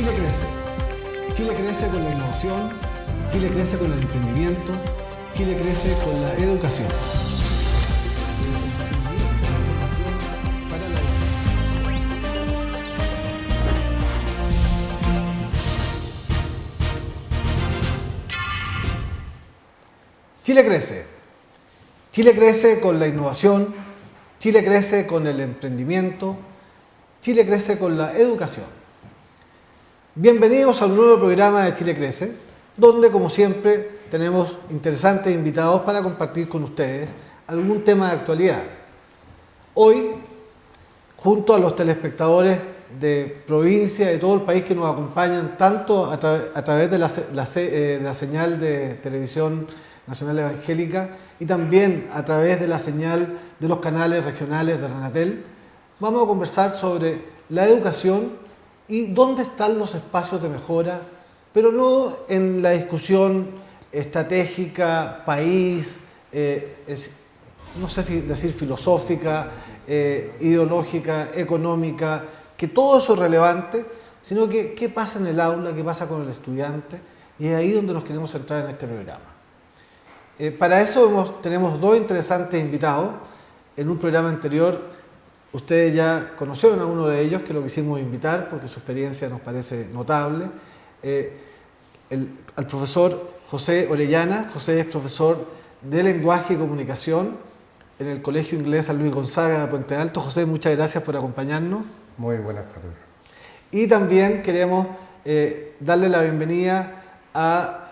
Chile crece. Chile crece con la innovación, Chile crece con el emprendimiento, Chile crece con la educación. Chile crece. Chile crece con la innovación, Chile crece con el emprendimiento, Chile crece con la educación. Bienvenidos a un nuevo programa de Chile Crece, donde como siempre tenemos interesantes invitados para compartir con ustedes algún tema de actualidad. Hoy, junto a los telespectadores de provincia y de todo el país que nos acompañan, tanto a través de la señal de televisión nacional evangélica y también a través de la señal de los canales regionales de Renatel, vamos a conversar sobre la educación y dónde están los espacios de mejora, pero no en la discusión estratégica, país, no sé si decir filosófica, ideológica, económica, que todo eso es relevante, sino que qué pasa en el aula, qué pasa con el estudiante, y es ahí donde nos queremos centrar en este programa. Para eso tenemos dos interesantes invitados. En un programa anterior ustedes ya conocieron a uno de ellos, que lo quisimos invitar porque su experiencia nos parece notable, al profesor José Orellana. José es profesor de Lenguaje y Comunicación en el Colegio Inglés San Luis Gonzaga de Puente Alto. José, muchas gracias por acompañarnos. Muy buenas tardes. Y también queremos darle la bienvenida a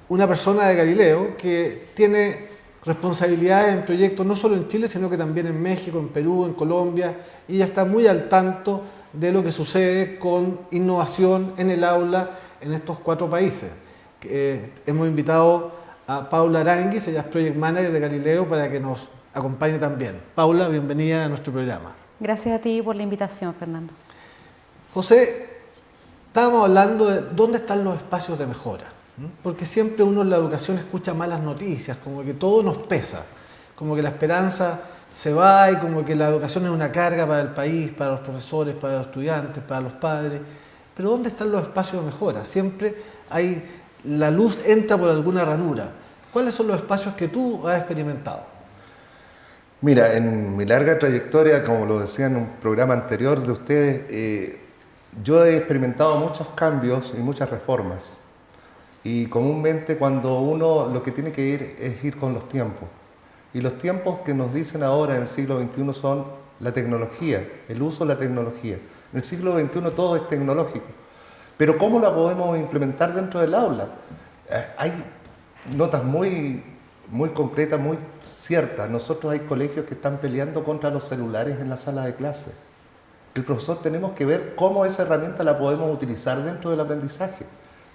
una persona de Galileo que tiene responsabilidades en proyectos no solo en Chile, sino que también en México, en Perú, en Colombia, y ella está muy al tanto de lo que sucede con innovación en el aula en estos 4 países. Hemos invitado a Paula Aranguis, ella es Project Manager de Galileo, para que nos acompañe también. Paula, bienvenida a nuestro programa. Gracias a ti por la invitación, Fernando. José, estábamos hablando de dónde están los espacios de mejora. Porque siempre uno en la educación escucha malas noticias, como que todo nos pesa, como que la esperanza se va y como que la educación es una carga para el país, para los profesores, para los estudiantes, para los padres. Pero ¿dónde están los espacios de mejora? Siempre la luz entra por alguna ranura. ¿Cuáles son los espacios que tú has experimentado? Mira, en mi larga trayectoria, como lo decía en un programa anterior de ustedes, yo he experimentado muchos cambios y muchas reformas. Y comúnmente cuando uno lo que tiene que ir es ir con los tiempos. Y los tiempos que nos dicen ahora en el siglo XXI son la tecnología, el uso de la tecnología. En el siglo XXI todo es tecnológico. Pero ¿cómo la podemos implementar dentro del aula? Hay notas muy concretas, muy ciertas. Nosotros hay colegios que están peleando contra los celulares en la sala de clase. El profesor tenemos que ver cómo esa herramienta la podemos utilizar dentro del aprendizaje.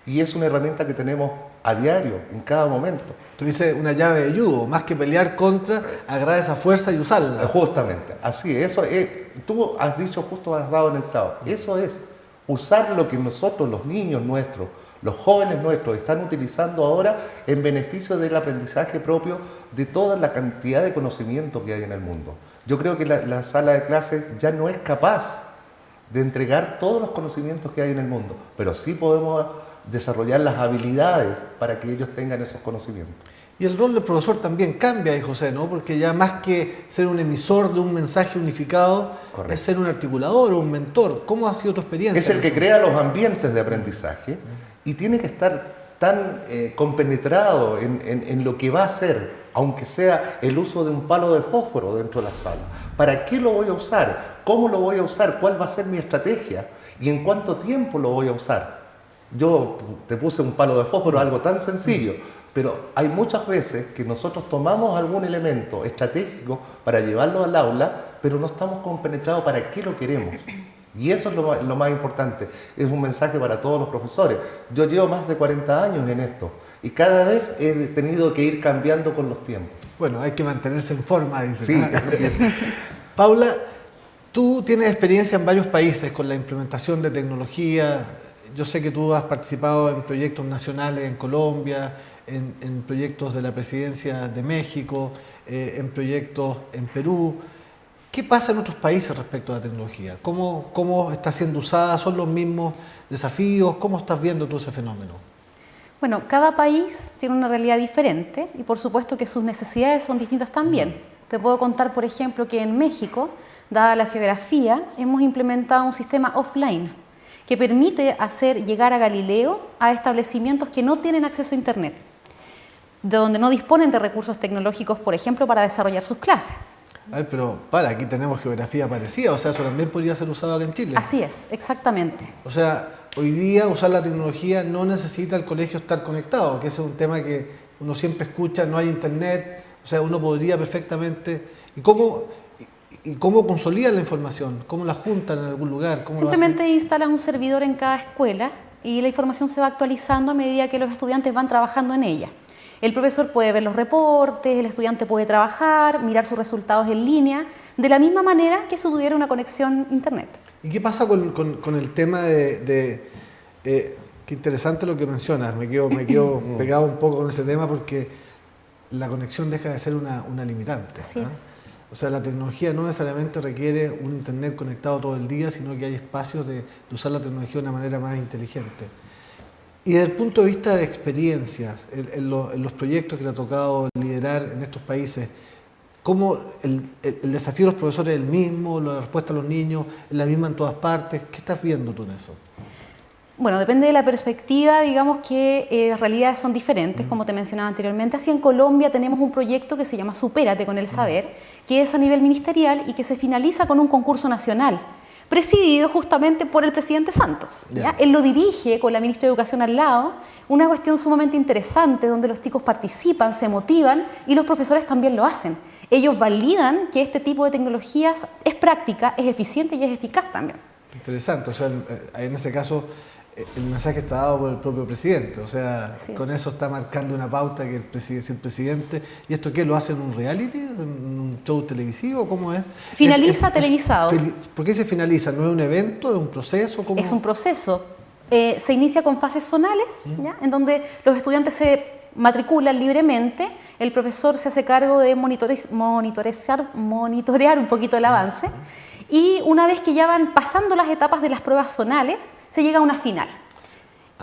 Y es una herramienta que tenemos a diario, en cada momento. Tú dices una llave de judo, más que pelear contra, agarrar esa fuerza y usarla. Justamente, así es. Eso es, tú has dicho, justo has dado en el clavo. Eso es, usar lo que nosotros, los niños nuestros, los jóvenes nuestros, están utilizando ahora en beneficio del aprendizaje propio de toda la cantidad de conocimiento que hay en el mundo. Yo creo que la sala de clases ya no es capaz de entregar todos los conocimientos que hay en el mundo, pero sí podemos desarrollar las habilidades para que ellos tengan esos conocimientos. Y el rol del profesor también cambia ahí, José, ¿no? Porque ya más que ser un emisor de un mensaje unificado, correcto, es ser un articulador o un mentor. ¿Cómo ha sido tu experiencia? Es el que crea los ambientes de aprendizaje y tiene que estar tan compenetrado en lo que va a hacer, aunque sea el uso de un palo de fósforo dentro de la sala. ¿Para qué lo voy a usar? ¿Cómo lo voy a usar? ¿Cuál va a ser mi estrategia? ¿Y en cuánto tiempo lo voy a usar? Yo te puse un palo de fósforo, algo tan sencillo, pero hay muchas veces que nosotros tomamos algún elemento estratégico para llevarlo al aula, pero no estamos compenetrados para qué lo queremos. Y eso es lo más importante. Es un mensaje para todos los profesores. Yo llevo más de 40 años en esto y cada vez he tenido que ir cambiando con los tiempos. Bueno, hay que mantenerse en forma, dice. Sí. Paula, tú tienes experiencia en varios países con la implementación de tecnología. Yo sé que tú has participado en proyectos nacionales en Colombia, en proyectos de la Presidencia de México, en proyectos en Perú. ¿Qué pasa en otros países respecto a la tecnología? ¿Cómo está siendo usada? ¿Son los mismos desafíos? ¿Cómo estás viendo tú ese fenómeno? Bueno, cada país tiene una realidad diferente y por supuesto que sus necesidades son distintas también. Te puedo contar, por ejemplo, que en México, dada la geografía, hemos implementado un sistema offline que permite hacer llegar a Galileo a establecimientos que no tienen acceso a Internet, de donde no disponen de recursos tecnológicos, por ejemplo, para desarrollar sus clases. A ver, pero aquí tenemos geografía parecida, o sea, eso también podría ser usado acá en Chile. Así es, exactamente. O sea, hoy día usar la tecnología no necesita el colegio estar conectado, que ese es un tema que uno siempre escucha, no hay internet, o sea, uno podría perfectamente... ¿Y cómo consolidan la información? ¿Cómo la juntan en algún lugar? ¿Cómo Simplemente instalas un servidor en cada escuela y la información se va actualizando a medida que los estudiantes van trabajando en ella. El profesor puede ver los reportes, el estudiante puede trabajar, mirar sus resultados en línea, de la misma manera que si tuviera una conexión a internet. ¿Y qué pasa con el tema de qué interesante lo que mencionas? Me quedo pegado un poco con ese tema porque la conexión deja de ser una limitante. Así es. O sea, la tecnología no necesariamente requiere un internet conectado todo el día, sino que hay espacios de usar la tecnología de una manera más inteligente. Y desde el punto de vista de experiencias, en los proyectos que te ha tocado liderar en estos países, ¿cómo el desafío de los profesores es el mismo? ¿La respuesta a los niños es la misma en todas partes? ¿Qué estás viendo tú en eso? Bueno, depende de la perspectiva, digamos que las realidades son diferentes, como te mencionaba anteriormente. Así en Colombia tenemos un proyecto que se llama Supérate con el Saber, que es a nivel ministerial y que se finaliza con un concurso nacional, presidido justamente por el presidente Santos. ¿Ya? Él lo dirige con la ministra de Educación al lado, una cuestión sumamente interesante donde los chicos participan, se motivan y los profesores también lo hacen. Ellos validan que este tipo de tecnologías es práctica, es eficiente y es eficaz también. Interesante, o sea, en ese caso el mensaje está dado por el propio presidente, o sea, con eso está marcando una pauta que el presidente, ¿y esto qué? ¿Lo hace en un reality, en un show televisivo? ¿Cómo es? Finaliza televisado. ¿Por qué se finaliza? ¿No es un evento? ¿Es un proceso? ¿Cómo? Es un proceso. Se inicia con fases zonales, ¿ya? En donde los estudiantes se matriculan libremente, el profesor se hace cargo de monitorear un poquito el avance, y una vez que ya van pasando las etapas de las pruebas zonales, se llega a una final.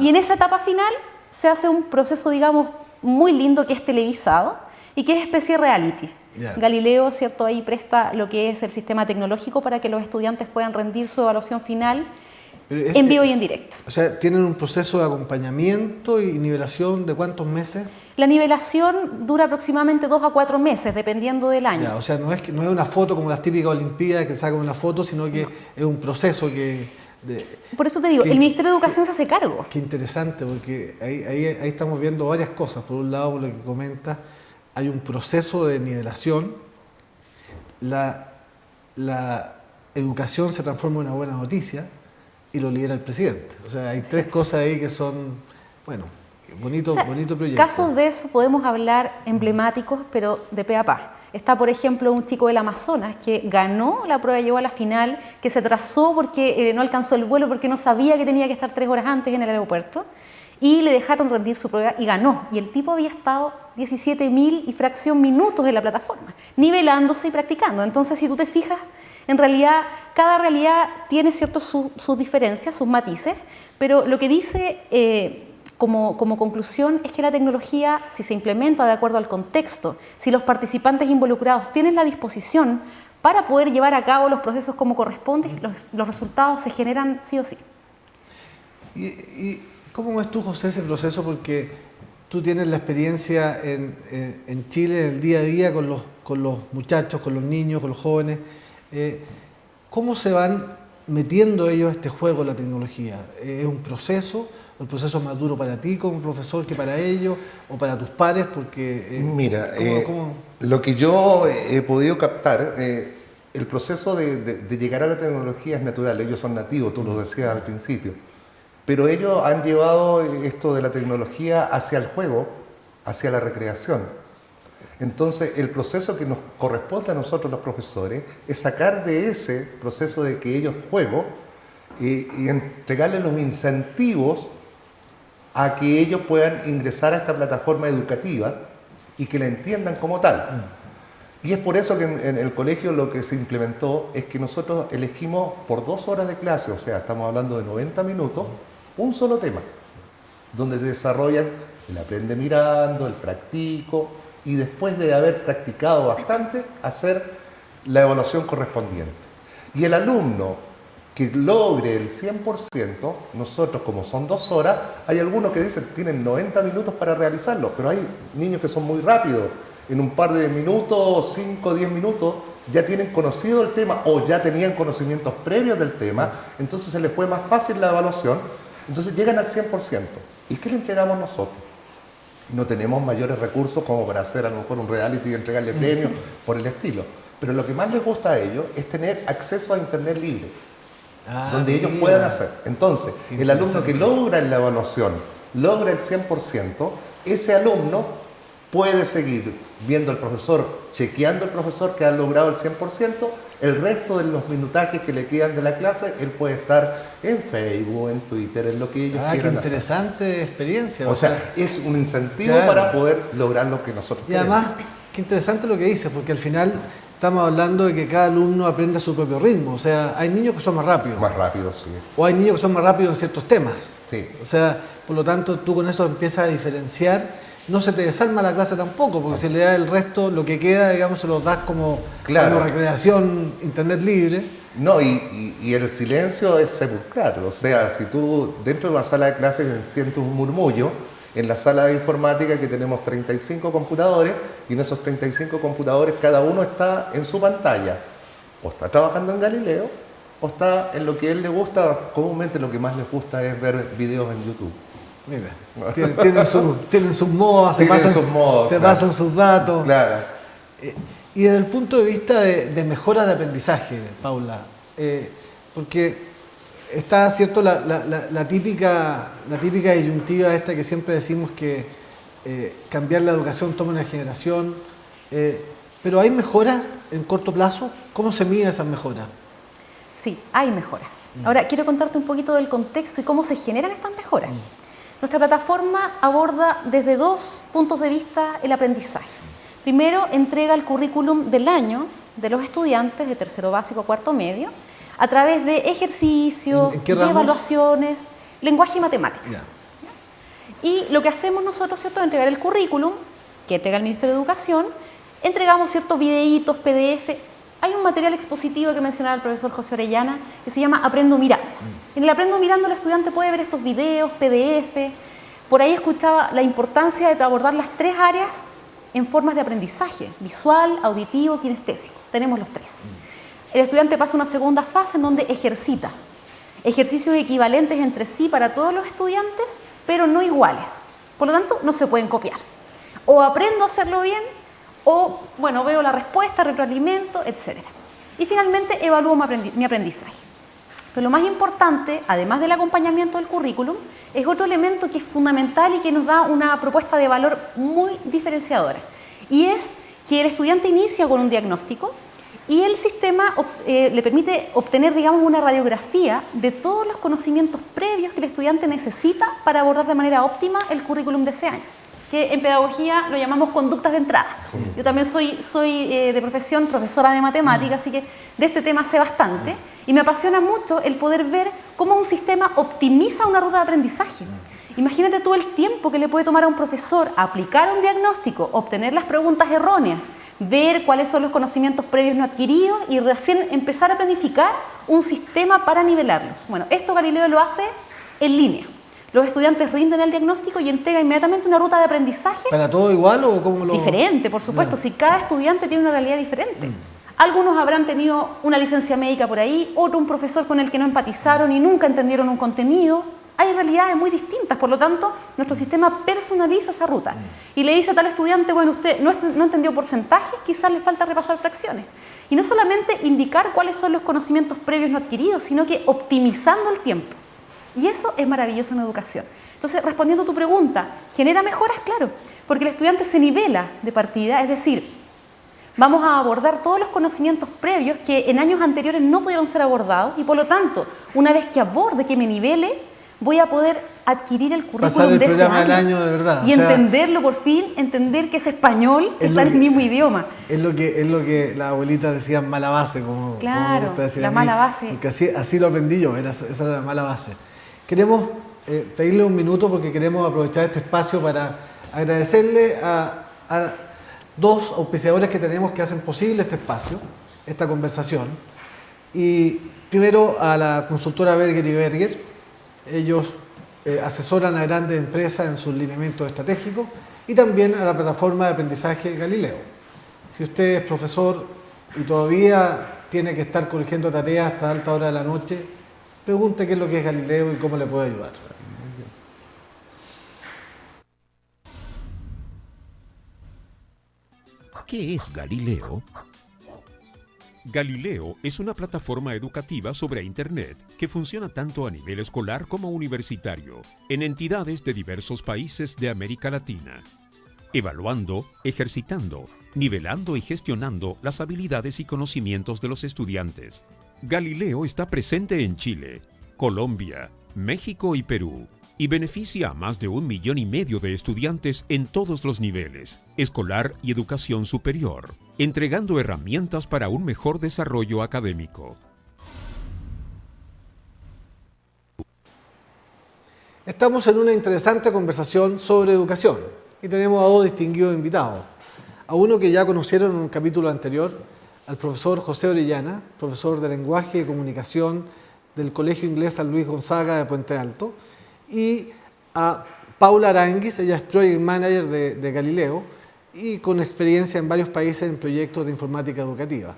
Y en esa etapa final se hace un proceso, digamos, muy lindo que es televisado y que es especie de reality. Galileo, ¿cierto? Ahí presta lo que es el sistema tecnológico para que los estudiantes puedan rendir su evaluación final en vivo y en directo. O sea, ¿tienen un proceso de acompañamiento y nivelación de cuántos meses? La nivelación dura aproximadamente 2 a 4 meses, dependiendo del año. O sea, no es una foto como las típicas Olimpiadas que sacan una foto, sino que es un proceso que... Por eso te digo, el Ministerio de Educación se hace cargo. Qué interesante, porque ahí estamos viendo varias cosas. Por un lado, por lo que comentas, hay un proceso de nivelación. La educación se transforma en una buena noticia y lo lidera el presidente. O sea, hay tres cosas ahí que son, bueno, bonito proyecto. Casos de eso podemos hablar emblemáticos, pero de pe a pa. Está, por ejemplo, un chico del Amazonas que ganó la prueba, llegó a la final, que se atrasó porque no alcanzó el vuelo, porque no sabía que tenía que estar 3 horas antes en el aeropuerto, y le dejaron rendir su prueba y ganó. Y el tipo había estado 17.000 y fracción minutos en la plataforma, nivelándose y practicando. Entonces, si tú te fijas, en realidad, cada realidad tiene ciertos sus diferencias, sus matices, pero lo que dice como conclusión es que la tecnología, si se implementa de acuerdo al contexto, si los participantes involucrados tienen la disposición para poder llevar a cabo los procesos como corresponde, los resultados se generan sí o sí. ¿Y cómo ves tú, José, ese proceso? Porque tú tienes la experiencia en Chile, en el día a día, con los muchachos, con los niños, con los jóvenes. ¿Cómo se van metiendo ellos a este juego la tecnología? ¿Es un proceso? ¿El proceso es más duro para ti como profesor que para ellos o para tus pares? Porque, mira, lo que yo he podido captar, el proceso de llegar a la tecnología es natural, ellos son nativos, tú lo decías al principio, pero ellos han llevado esto de la tecnología hacia el juego, hacia la recreación. Entonces, el proceso que nos corresponde a nosotros los profesores es sacar de ese proceso de que ellos jueguen y entregarles los incentivos a que ellos puedan ingresar a esta plataforma educativa y que la entiendan como tal. Y es por eso que en el colegio lo que se implementó es que nosotros elegimos por 2 horas de clase, o sea, estamos hablando de 90 minutos, un solo tema, donde se desarrollan el aprende mirando, el practico, y después de haber practicado bastante, hacer la evaluación correspondiente. Y el alumno que logre el 100%, nosotros como son 2 horas, hay algunos que dicen tienen 90 minutos para realizarlo, pero hay niños que son muy rápidos, en un par de minutos, 5 o 10 minutos, ya tienen conocido el tema o ya tenían conocimientos previos del tema, entonces se les fue más fácil la evaluación, entonces llegan al 100%. ¿Y qué le entregamos nosotros? No tenemos mayores recursos como para hacer a lo mejor un reality y entregarle premios por el estilo, pero lo que más les gusta a ellos es tener acceso a internet libre, donde ellos puedan hacer. Entonces, el alumno que logra en la evaluación, logra el 100%, ese alumno puede seguir viendo al profesor, chequeando al profesor que ha logrado el 100%, el resto de los minutajes que le quedan de la clase, él puede estar en Facebook, en Twitter, en lo que ellos quieran hacer. Qué interesante experiencia. O sea, es un incentivo para poder lograr lo que nosotros queremos. Y además, qué interesante lo que dices, porque al final estamos hablando de que cada alumno aprende a su propio ritmo. O sea, hay niños que son más rápidos. Más rápidos, sí. O hay niños que son más rápidos en ciertos temas. Sí. O sea, por lo tanto, tú con eso empiezas a diferenciar. No se te desarma la clase tampoco, porque si le das el resto, lo que queda, digamos, se lo das como recreación, internet libre. No, y el silencio es sepulcral. O sea, si tú dentro de una sala de clases sientes un murmullo, en la sala de informática que tenemos 35 computadores, y en esos 35 computadores cada uno está en su pantalla. O está trabajando en Galileo, o está en lo que a él le gusta. Comúnmente lo que más les gusta es ver videos en YouTube. Mira, tienen sus modas, se pasan sus datos. Claro. Y desde el punto de vista de mejora de aprendizaje, Paula, porque está cierto la típica disyuntiva esta que siempre decimos que cambiar la educación toma una generación, pero ¿hay mejoras en corto plazo? ¿Cómo se miden esas mejoras? Sí, hay mejoras. Ahora, quiero contarte un poquito del contexto y cómo se generan estas mejoras. Nuestra plataforma aborda desde 2 puntos de vista el aprendizaje. Primero, entrega el currículum del año de los estudiantes de tercero básico a cuarto medio a través de ejercicios, de evaluaciones, lenguaje y matemática. Yeah. Y lo que hacemos nosotros, ¿cierto?, es entregar el currículum que entrega el Ministerio de Educación, entregamos ciertos videitos, PDF. Hay un material expositivo que mencionaba el profesor José Orellana que se llama Aprendo Mirando. En el Aprendo Mirando el estudiante puede ver estos videos, PDF. Por ahí escuchaba la importancia de abordar las 3 áreas en formas de aprendizaje: visual, auditivo, kinestésico. Tenemos los 3. El estudiante pasa a una segunda fase en donde ejercita. Ejercicios equivalentes entre sí para todos los estudiantes, pero no iguales. Por lo tanto, no se pueden copiar. O aprendo a hacerlo bien, o, bueno, veo la respuesta, retroalimento, etc. Y finalmente evalúo mi aprendizaje. Pero lo más importante, además del acompañamiento del currículum, es otro elemento que es fundamental y que nos da una propuesta de valor muy diferenciadora. Y es que el estudiante inicia con un diagnóstico y el sistema le permite obtener, digamos, una radiografía de todos los conocimientos previos que el estudiante necesita para abordar de manera óptima el currículum de ese año, que en pedagogía lo llamamos conductas de entrada. Yo también soy de profesión profesora de matemáticas, así que de este tema sé bastante, y me apasiona mucho el poder ver cómo un sistema optimiza una ruta de aprendizaje. Imagínate tú el tiempo que le puede tomar a un profesor aplicar un diagnóstico, obtener las preguntas erróneas, ver cuáles son los conocimientos previos no adquiridos y recién empezar a planificar un sistema para nivelarlos. Bueno, esto Galileo lo hace en línea. Los estudiantes rinden el diagnóstico y entregan inmediatamente una ruta de aprendizaje. ¿Para todo igual o cómo lo...? Diferente, por supuesto. Si cada estudiante tiene una realidad diferente. Algunos habrán tenido una licencia médica por ahí, otro un profesor con el que no empatizaron y nunca entendieron un contenido. Hay realidades muy distintas, por lo tanto, nuestro sistema personaliza esa ruta. Y le dice a tal estudiante, bueno, usted no entendió porcentajes, quizás le falta repasar fracciones. Y no solamente indicar cuáles son los conocimientos previos no adquiridos, sino que optimizando el tiempo. Y eso es maravilloso en educación. Entonces, respondiendo a tu pregunta, ¿genera mejoras? Claro, porque el estudiante se nivela de partida, es decir, vamos a abordar todos los conocimientos previos que en años anteriores no pudieron ser abordados y por lo tanto, una vez que aborde, que me nivele, voy a poder adquirir el Pasar currículum el de ese programa del año año de verdad. y O sea, entenderlo por fin, entender que es español, que es está lo en el que- mismo idioma. Es lo que la abuelita decía mala base, como Claro, como me gusta decir la a mí, mala base. porque así lo aprendí yo, esa era la mala base. Queremos pedirle un minuto porque queremos aprovechar este espacio para agradecerle a dos auspiciadores que tenemos que hacen posible este espacio, esta conversación. Y primero a la consultora Berger y Berger. Ellos asesoran a grandes empresas en sus lineamientos estratégicos, y también a la plataforma de aprendizaje Galileo. Si usted es profesor y todavía tiene que estar corrigiendo tareas hasta alta hora de la noche, pregunte qué es lo que es Galileo y cómo le puede ayudar. ¿Qué es Galileo? Galileo es una plataforma educativa sobre Internet que funciona tanto a nivel escolar como universitario en entidades de diversos países de América Latina, evaluando, ejercitando, nivelando y gestionando las habilidades y conocimientos de los estudiantes. Galileo está presente en Chile, Colombia, México y Perú, y beneficia a más de 1,5 millones de estudiantes en todos los niveles, escolar y educación superior, entregando herramientas para un mejor desarrollo académico. Estamos en una interesante conversación sobre educación y tenemos a dos distinguidos invitados. A uno que ya conocieron en un capítulo anterior, al profesor José Orellana, profesor de Lenguaje y Comunicación del Colegio Inglés San Luis Gonzaga de Puente Alto, y a Paula Aranguis, ella es Project Manager de Galileo y con experiencia en varios países en proyectos de informática educativa.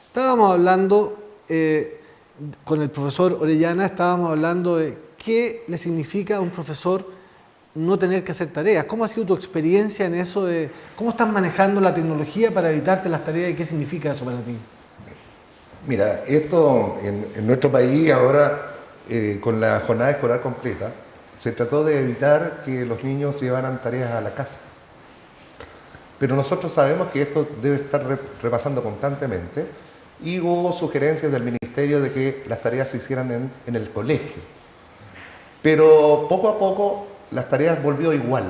Estábamos hablando con el profesor Orellana, estábamos hablando de qué le significa a un profesor no tener que hacer tareas. ¿Cómo ha sido tu experiencia en eso de cómo estás manejando la tecnología para evitarte las tareas y qué significa eso para ti? Mira, esto en nuestro país ahora, con la jornada escolar completa, se trató de evitar que los niños llevaran tareas a la casa. Pero nosotros sabemos que esto debe estar repasando constantemente y hubo sugerencias del ministerio de que las tareas se hicieran en el colegio. Pero poco a poco las tareas volvió igual,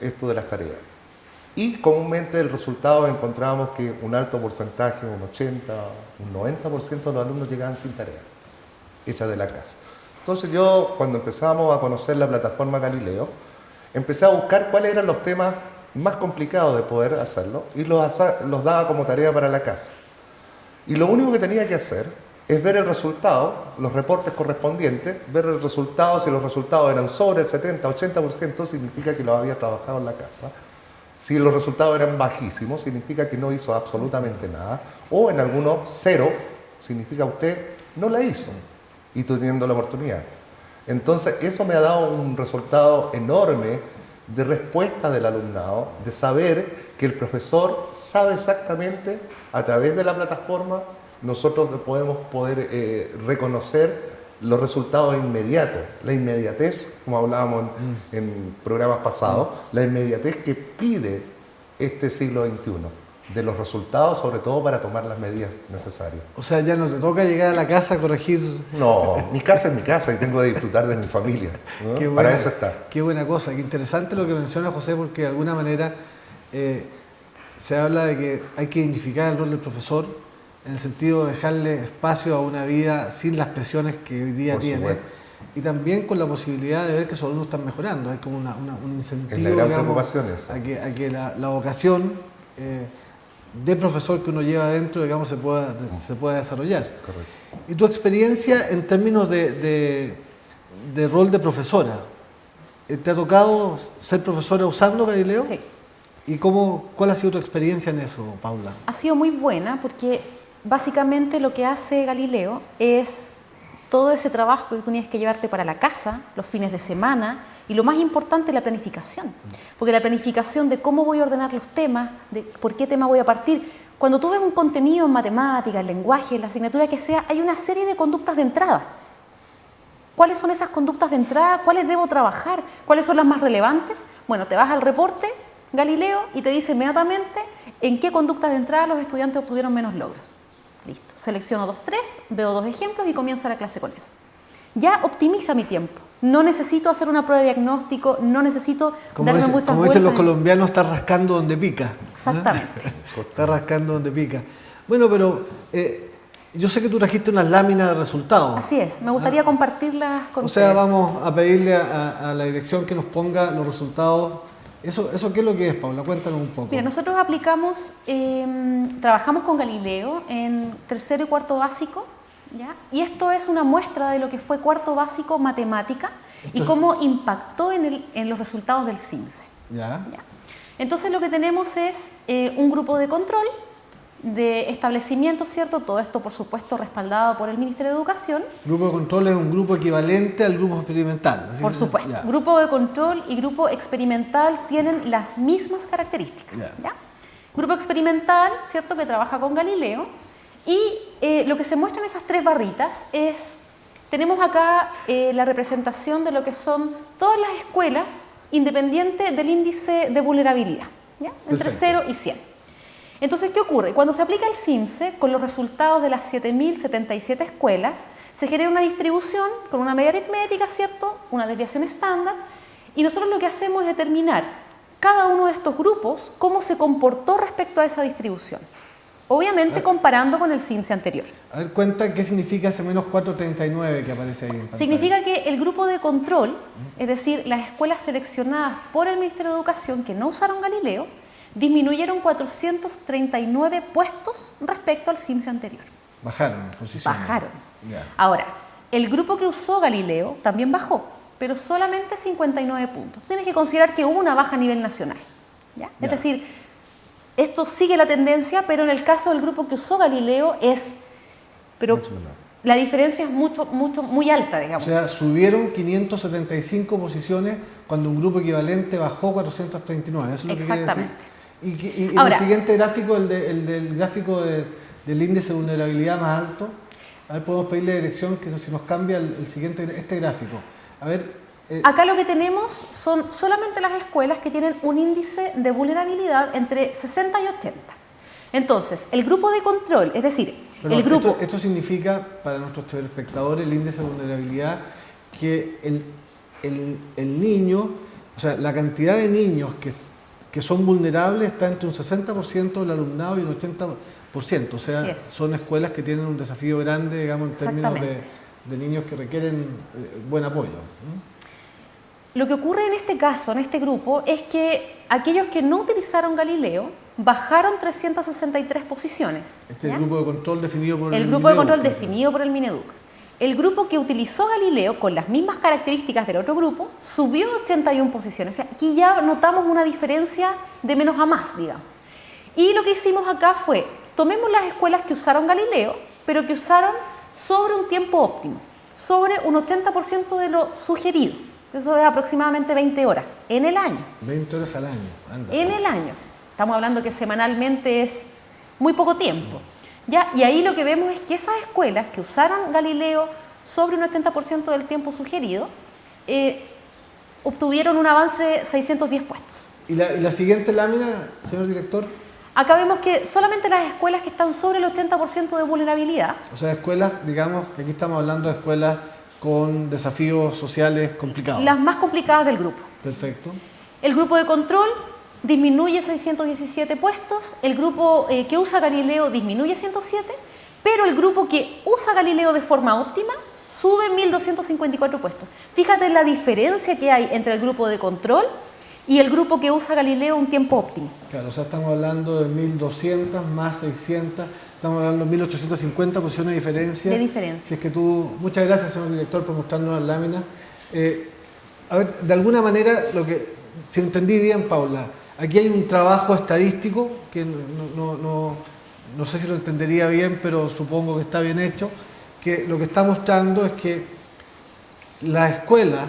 esto de las tareas. Y comúnmente el resultado encontrábamos que un alto porcentaje, un 80, un 90% de los alumnos llegaban sin tareas hechas de la casa. Entonces yo, cuando empezamos a conocer la plataforma Galileo, empecé a buscar cuáles eran los temas más complicados de poder hacerlo y los daba como tarea para la casa. Y lo único que tenía que hacer es ver el resultado, los reportes correspondientes, ver el resultado. Si los resultados eran sobre el 70-80%, significa que lo había trabajado en la casa. Si los resultados eran bajísimos, significa que no hizo absolutamente nada. O en algunos, 0, significa usted no la hizo y tú teniendo la oportunidad. Entonces, eso me ha dado un resultado enorme de respuesta del alumnado, de saber que el profesor sabe exactamente, a través de la plataforma, nosotros podemos reconocer los resultados inmediatos, la inmediatez, como hablábamos en programas pasados, la inmediatez que pide este siglo XXI, de los resultados, sobre todo para tomar las medidas necesarias. O sea, ya no te toca llegar a la casa a corregir. No, mi casa es mi casa y tengo que disfrutar de mi familia, ¿no? Qué Para buena, eso está. Qué buena cosa, qué interesante lo que menciona José, porque de alguna manera se habla de que hay que dignificar el rol del profesor en el sentido de dejarle espacio a una vida sin las presiones que hoy día Por tiene. supuesto. Y también con la posibilidad de ver que sus alumnos están mejorando. Hay como un incentivo, Es la gran digamos, preocupación esa. a que la vocación de profesor que uno lleva adentro, digamos, se pueda desarrollar. Correcto. Y tu experiencia en términos de rol de profesora, ¿te ha tocado ser profesora usando Galileo? Sí. ¿Y cuál ha sido tu experiencia en eso, Paula? Ha sido muy buena porque básicamente lo que hace Galileo es todo ese trabajo que tú tienes que llevarte para la casa, los fines de semana, y lo más importante, la planificación. Porque la planificación de cómo voy a ordenar los temas, de por qué tema voy a partir. Cuando tú ves un contenido en matemáticas, lenguaje, la asignatura que sea, hay una serie de conductas de entrada. ¿Cuáles son esas conductas de entrada? ¿Cuáles debo trabajar? ¿Cuáles son las más relevantes? Bueno, te vas al reporte Galileo y te dice inmediatamente en qué conductas de entrada los estudiantes obtuvieron menos logros. Listo, selecciono 2, 3, veo 2 ejemplos y comienzo la clase con eso. ya optimiza mi tiempo. No necesito hacer una prueba de diagnóstico, no necesito darme muchas como dicen los vueltas. colombianos, está rascando donde pica. Exactamente. Está rascando donde pica. Bueno, pero yo sé que tú trajiste unas láminas de resultados. Así es, me gustaría compartirlas con O sea, ustedes. vamos a pedirle a la dirección que nos ponga los resultados. ¿Eso qué es lo que es, Paula? Cuéntanos un poco. Mira, nosotros aplicamos, trabajamos con Galileo en tercero y cuarto básico, ¿ya? Y esto es una muestra de lo que fue cuarto básico matemática y cómo impactó en los resultados del CIMSE. ¿Ya? ¿Ya? Entonces lo que tenemos es un grupo de control de establecimiento, ¿cierto? Todo esto, por supuesto, respaldado por el Ministerio de Educación. Grupo de control es un grupo equivalente al grupo experimental. ¿Así Por se- supuesto, ya. grupo de control y grupo experimental tienen las mismas características. Ya. ¿Ya? Grupo experimental, ¿cierto?, que trabaja con Galileo, y lo que se muestra en esas tres barritas es, tenemos acá la representación de lo que son todas las escuelas independientes del índice de vulnerabilidad, ¿ya? Entre Perfecto. 0 y 100. Entonces, ¿qué ocurre? Cuando se aplica el CIMSE, con los resultados de las 7.077 escuelas, se genera una distribución con una media aritmética, ¿cierto?, una desviación estándar, y nosotros lo que hacemos es determinar cada uno de estos grupos cómo se comportó respecto a esa distribución. Obviamente comparando con el CIMSE anterior. A ver, cuenta qué significa ese menos 439 que aparece ahí en pantalla. Significa que el grupo de control, es decir, las escuelas seleccionadas por el Ministerio de Educación que no usaron Galileo, disminuyeron 439 puestos respecto al CIMSE anterior. Bajaron posiciones. Bajaron. Ya. Ahora, el grupo que usó Galileo también bajó, pero solamente 59 puntos. Tienes que considerar que hubo una baja a nivel nacional, ¿ya? Ya. Es decir, esto sigue la tendencia, pero en el caso del grupo que usó Galileo pero Mucho menor. la diferencia es muy alta, O digamos. sea, subieron 575 posiciones cuando un grupo equivalente bajó 439. ¿Eso es lo que quiere decir? Exactamente. Y Ahora- el siguiente gráfico, el del gráfico del índice de vulnerabilidad más alto, a ver, podemos pedirle dirección que si nos cambia el siguiente, este gráfico. A ver, Acá lo que tenemos son solamente las escuelas que tienen un índice de vulnerabilidad entre 60 y 80. Entonces, el grupo de control, es decir, perdón, el grupo... esto significa para nuestros telespectadores el índice de vulnerabilidad que el niño, o sea, la cantidad de niños que son vulnerables está entre un 60% del alumnado y un 80%. O sea, Así es. son escuelas que tienen un desafío grande, digamos, en términos Exactamente. de niños que requieren buen apoyo. Lo que ocurre en este caso, en este grupo, es que aquellos que no utilizaron Galileo bajaron 363 posiciones. Este ¿ya? grupo de control definido por El grupo de Mineduc, control por ejemplo. definido por el Mineduc. El grupo que utilizó Galileo con las mismas características del otro grupo subió 81 posiciones. O sea, aquí ya notamos una diferencia de menos a más, digamos. Y lo que hicimos acá fue, tomemos las escuelas que usaron Galileo, pero que usaron sobre un tiempo óptimo, sobre un 80% de lo sugerido. Eso es aproximadamente 20 horas en el año. 20 horas al año. Anda. En el año. Estamos hablando que semanalmente es muy poco tiempo. ¿Ya? Y ahí lo que vemos es que esas escuelas que usaron Galileo sobre un 80% del tiempo sugerido obtuvieron un avance de 610 puestos. ¿Y la siguiente lámina, señor director? Acá vemos que solamente las escuelas que están sobre el 80% de vulnerabilidad, O sea, escuelas, digamos, que aquí estamos hablando de escuelas con desafíos sociales complicados. las más complicadas del grupo. Perfecto. El grupo de control disminuye 617 puestos, el grupo que usa Galileo disminuye 107, pero el grupo que usa Galileo de forma óptima sube 1.254 puestos. Fíjate la diferencia que hay entre el grupo de control y el grupo que usa Galileo un tiempo óptimo. Claro, o sea, estamos hablando de 1.200 más 600, estamos hablando de 1.850 posiciones de diferencia. De diferencia. Si es que tú, muchas gracias, señor director, por mostrarnos las láminas. A ver, de alguna manera, si entendí bien, Paula, aquí hay un trabajo estadístico que no sé si lo entendería bien, pero supongo que está bien hecho, que lo que está mostrando es que las escuelas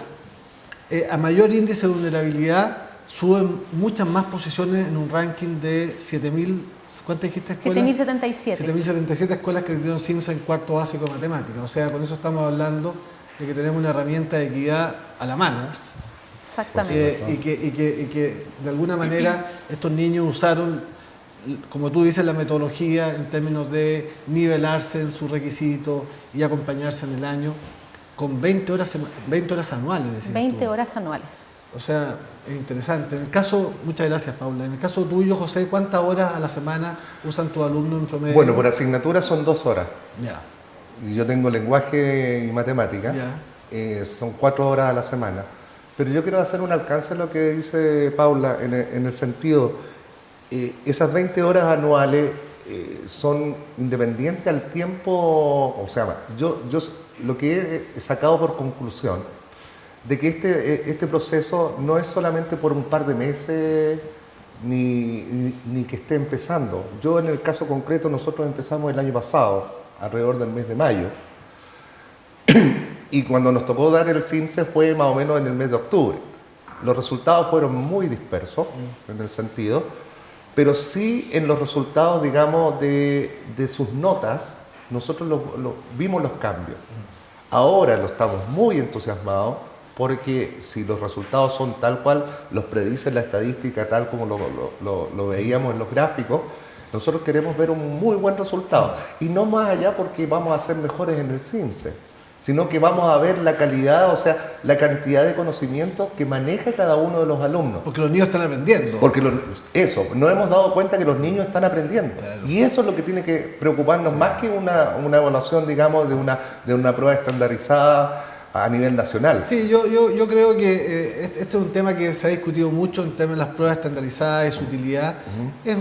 a mayor índice de vulnerabilidad suben muchas más posiciones en un ranking de 7.000, ¿cuántas dijiste escuelas? 7.077. 7.077 escuelas que dieron CIMSE en cuarto básico de matemáticas. O sea, con eso estamos hablando de que tenemos una herramienta de equidad a la mano. Exactamente. Y que de alguna manera estos niños usaron, como tú dices, la metodología en términos de nivelarse en sus requisitos y acompañarse en el año. con 20 horas anuales. decías 20 tú. horas anuales. O sea, es interesante. En el caso, muchas gracias, Paula. En el caso tuyo, José, ¿cuántas horas a la semana usan tus alumnos en promedio? Bueno, por asignatura son 2 horas. Ya. Y yo tengo lenguaje y matemática. Ya. Son 4 horas a la semana. Pero yo quiero hacer un alcance a lo que dice Paula en el sentido, esas 20 horas anuales son independientes al tiempo, o sea, yo lo que he sacado por conclusión de que este proceso no es solamente por un par de meses ni que esté empezando. Yo en el caso concreto, nosotros empezamos el año pasado, alrededor del mes de mayo, y cuando nos tocó dar el CIMSE fue más o menos en el mes de octubre. Los resultados fueron muy dispersos en el sentido, pero sí en los resultados, digamos, de sus notas, nosotros vimos los cambios. Ahora lo estamos muy entusiasmados porque si los resultados son tal cual los predice la estadística, tal como lo veíamos en los gráficos, nosotros queremos ver un muy buen resultado. Y no más allá porque vamos a ser mejores en el CIMSE, sino que vamos a ver la calidad, o sea, la cantidad de conocimientos que maneja cada uno de los alumnos. Porque los niños están aprendiendo. Porque nos hemos dado cuenta que los niños están aprendiendo. Claro. Y eso es lo que tiene que preocuparnos más que una evaluación, digamos, de una prueba estandarizada a nivel nacional. Sí, yo creo que este es un tema que se ha discutido mucho en términos de las pruebas estandarizadas, de su utilidad. Es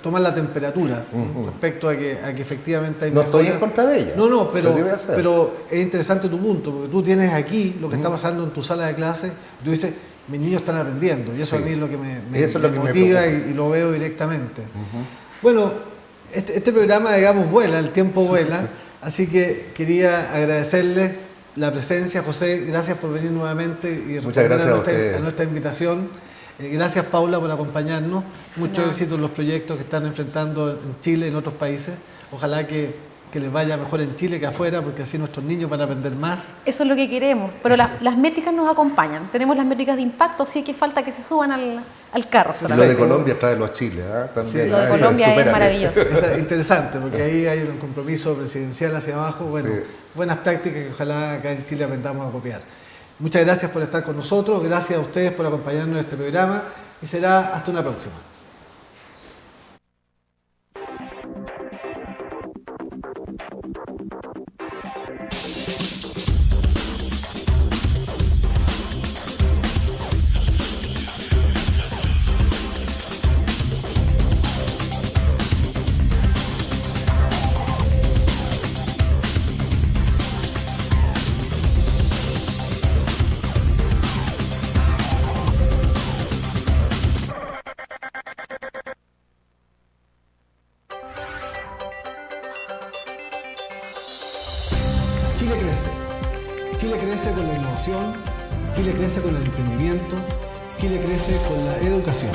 tomar la temperatura respecto a que efectivamente hay No estoy mejoras. en contra de ella. No, se debe hacer. pero es interesante tu punto, porque tú tienes aquí lo que está pasando en tu sala de clase, y tú dices, mis niños están aprendiendo, y eso Sí. a mí es lo que Eso es lo que me motiva preocupa. y lo veo directamente. Bueno, este programa, digamos, vuela, el tiempo vuela, sí. así que quería agradecerle la presencia, José, gracias por venir nuevamente y Muchas gracias a nuestra invitación. Gracias, Paula, por acompañarnos. Mucho No. éxito en los proyectos que están enfrentando en Chile y en otros países. Ojalá que les vaya mejor en Chile que afuera, porque así nuestros niños van a aprender más. Eso es lo que queremos, pero las métricas nos acompañan. Tenemos las métricas de impacto, así que falta que se suban al carro Lo solamente. de Colombia tráelo a Chile, ¿ah? También. Sí, Lo de Ah, Colombia es supérate. maravilloso. Es interesante, porque ahí hay un compromiso presidencial hacia abajo. Bueno, Sí. buenas prácticas que ojalá acá en Chile aprendamos a copiar. Muchas gracias por estar con nosotros, gracias a ustedes por acompañarnos en este programa y será hasta una próxima. Chile crece. Chile crece con la innovación, Chile crece con el emprendimiento, Chile crece con la educación.